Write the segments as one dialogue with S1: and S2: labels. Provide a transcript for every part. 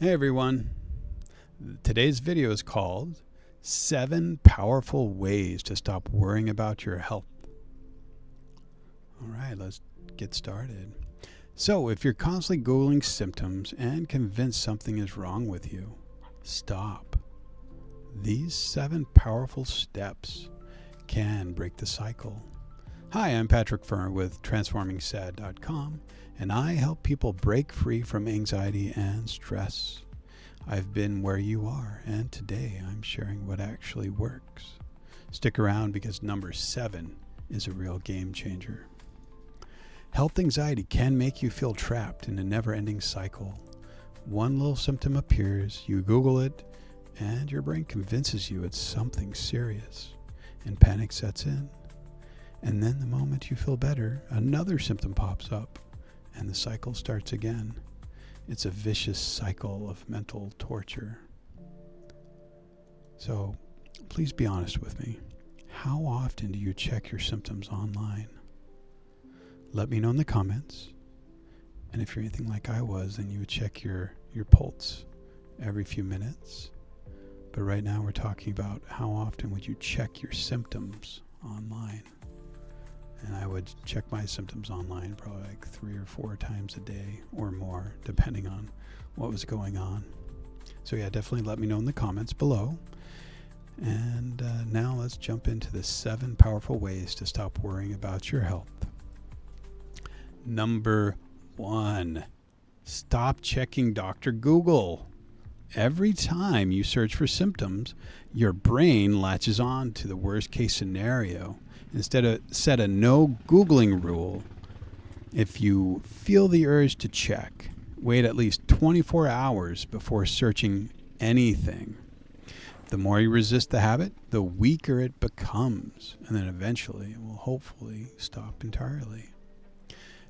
S1: Hey everyone, today's video is called 7 Powerful Ways to Stop Worrying About Your Health. Alright, let's get started. So, if you're constantly Googling symptoms and convinced something is wrong with you, stop. These 7 powerful steps can break the cycle. Hi, I'm Patrick Fern with TransformingSad.com, and I help people break free from anxiety and stress. I've been where you are, and today I'm sharing what actually works. Stick around because number 7 is a real game changer. Health anxiety can make you feel trapped in a never-ending cycle. One little symptom appears, you Google it, and your brain convinces you it's something serious, and panic sets in. And then the moment you feel better, another symptom pops up, and the cycle starts again. It's a vicious cycle of mental torture. So, please be honest with me. How often do you check your symptoms online? Let me know in the comments. And if you're anything like I was, then you would check your pulse every few minutes. But right now we're talking about how often would you check your symptoms online. And I would check my symptoms online probably like 3 or 4 times a day or more, depending on what was going on. So yeah, definitely let me know in the comments below. And now let's jump into the 7 powerful ways to stop worrying about your health. Number 1, stop checking Dr. Google. Every time you search for symptoms, your brain latches on to the worst case scenario. Instead of set a no Googling rule. If you feel the urge to check, wait at least 24 hours before searching anything. The more you resist the habit, the weaker it becomes, and then eventually it will hopefully stop entirely.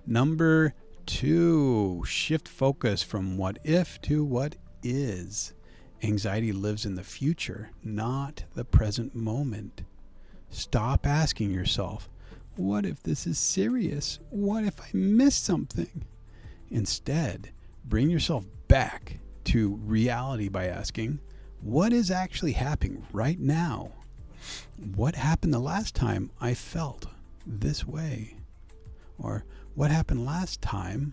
S1: Number 2, shift focus from what if to what is. Anxiety lives in the future, not the present moment. Stop asking yourself, what if this is serious? What if I miss something? Instead, bring yourself back to reality by asking, what is actually happening right now? What happened the last time I felt this way? Or what happened last time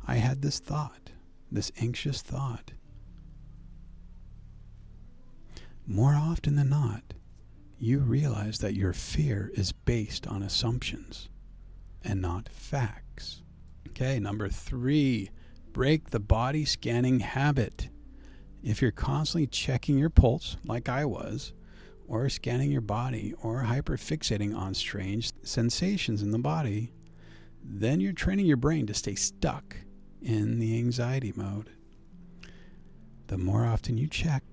S1: I had this thought, this anxious thought? More often than not, you realize that your fear is based on assumptions and not facts. Okay, number 3, break the body scanning habit. If you're constantly checking your pulse, like I was, or scanning your body, or hyperfixating on strange sensations in the body, then you're training your brain to stay stuck in the anxiety mode. The more often you check,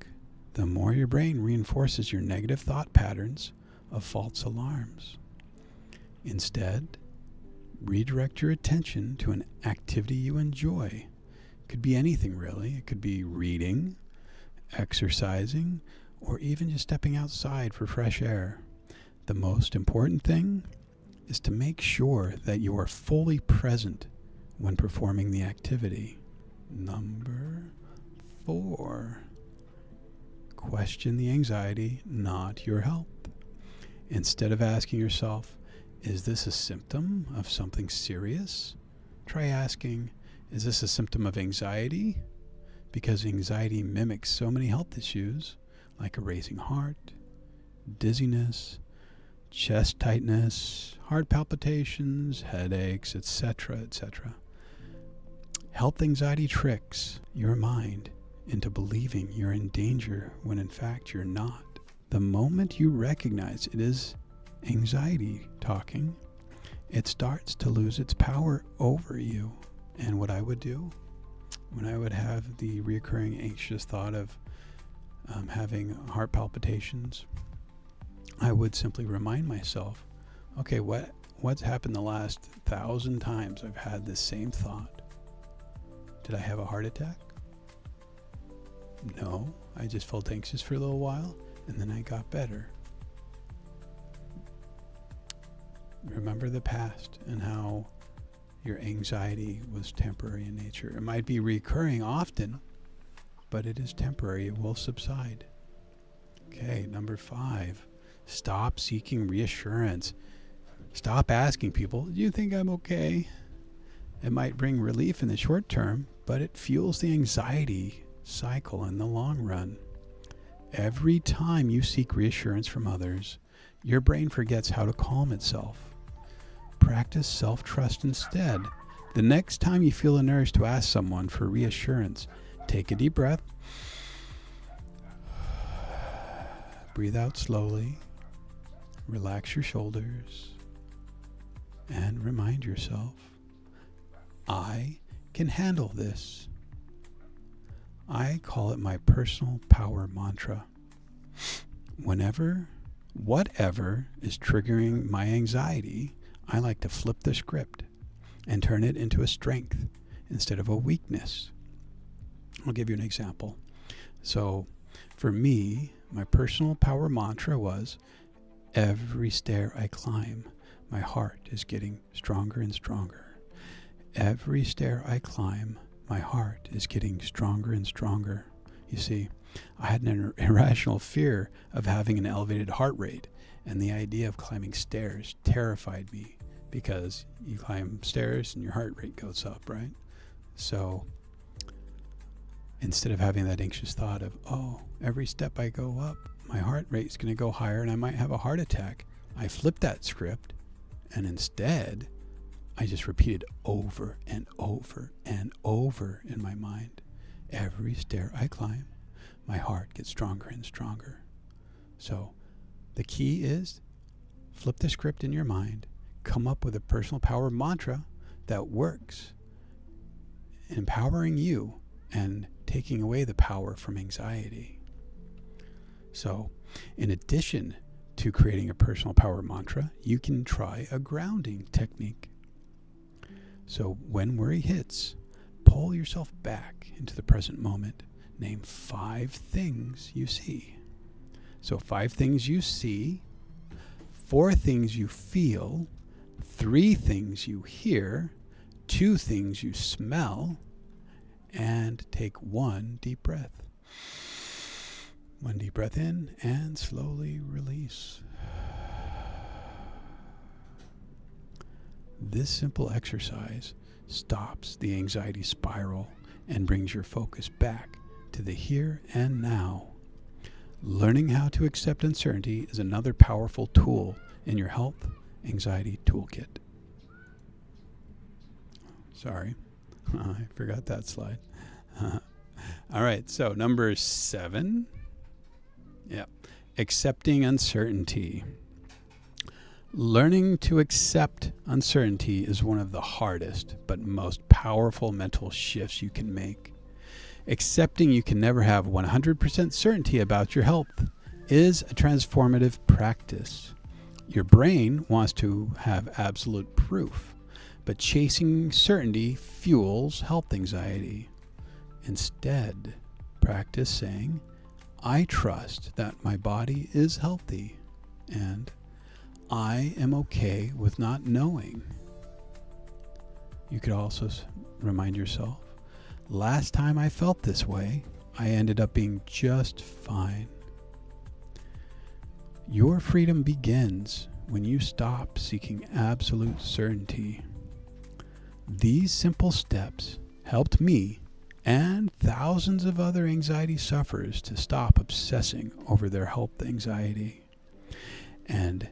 S1: the more your brain reinforces your negative thought patterns of false alarms. Instead, redirect your attention to an activity you enjoy. It could be anything really. It could be reading, exercising, or even just stepping outside for fresh air. The most important thing is to make sure that you are fully present when performing the activity. Number 4. Question the anxiety, not your health. Instead of asking yourself, is this a symptom of something serious? Try asking, is this a symptom of anxiety? Because anxiety mimics so many health issues like a racing heart, dizziness, chest tightness, heart palpitations, headaches, etc., etc. Health anxiety tricks your mind into believing you're in danger when in fact you're not. The moment you recognize it is anxiety talking, it starts to lose its power over you. And what I would do when I would have the recurring anxious thought of having heart palpitations, I would simply remind myself, okay, what's happened the last 1,000 times I've had this same thought? Did I have a heart attack? No, I just felt anxious for a little while, and then I got better. Remember the past and how your anxiety was temporary in nature. It might be recurring often, but it is temporary. It will subside. Okay, number 5, stop seeking reassurance. Stop asking people, do you think I'm okay? It might bring relief in the short term, but it fuels the anxiety cycle in the long run. Every time you seek reassurance from others, your brain forgets how to calm itself. Practice self-trust instead. The next time you feel the urge to ask someone for reassurance, take a deep breath. Breathe out slowly. Relax your shoulders. And remind yourself, I can handle this. I call it my personal power mantra. Whatever is triggering my anxiety, I like to flip the script and turn it into a strength instead of a weakness. I'll give you an example. So for me, my personal power mantra was, every stair I climb, my heart is getting stronger and stronger. Every stair I climb, my heart is getting stronger and stronger. You see, I had an irrational fear of having an elevated heart rate, and the idea of climbing stairs terrified me because you climb stairs and your heart rate goes up, right? So instead of having that anxious thought of, oh, every step I go up, my heart rate is going to go higher and I might have a heart attack, I flipped that script, and instead I just repeated over and over and over in my mind. Every stair I climb, my heart gets stronger and stronger. So the key is flip the script in your mind, come up with a personal power mantra that works, empowering you and taking away the power from anxiety. So in addition to creating a personal power mantra, you can try a grounding technique. So when worry hits, pull yourself back into the present moment. Name 5 things you see. So 5 things you see, 4 things you feel, 3 things you hear, 2 things you smell, and take 1 deep breath. 1 deep breath in and slowly release. This simple exercise stops the anxiety spiral and brings your focus back to the here and now. Learning how to accept uncertainty is another powerful tool in your health anxiety toolkit. Sorry, I forgot that slide. All right, so number 7. Accepting uncertainty. Learning to accept uncertainty is one of the hardest but most powerful mental shifts you can make. Accepting you can never have 100% certainty about your health is a transformative practice. Your brain wants to have absolute proof, but chasing certainty fuels health anxiety. Instead, practice saying, I trust that my body is healthy, and I am okay with not knowing. You could also remind yourself, last time I felt this way, I ended up being just fine. Your freedom begins when you stop seeking absolute certainty. These simple steps helped me and thousands of other anxiety sufferers to stop obsessing over their health anxiety. And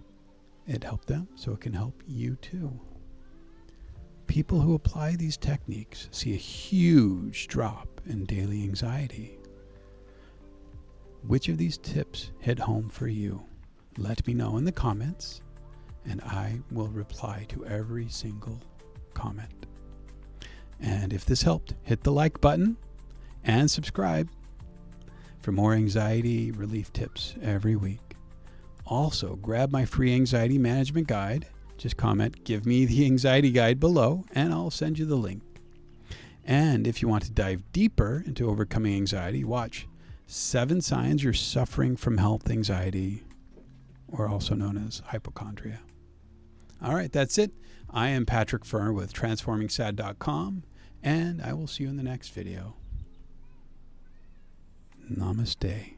S1: it helped them, so it can help you too. People who apply these techniques see a huge drop in daily anxiety. Which of these tips hit home for you? Let me know in the comments, and I will reply to every single comment. And if this helped, hit the like button and subscribe for more anxiety relief tips every week. Also, grab my free anxiety management guide. Just comment, give me the anxiety guide below, and I'll send you the link. And if you want to dive deeper into overcoming anxiety, watch 7 Signs You're Suffering from Health Anxiety, or also known as hypochondria. All right, that's it. I am Patrick Fern with TransformingSad.com, and I will see you in the next video. Namaste.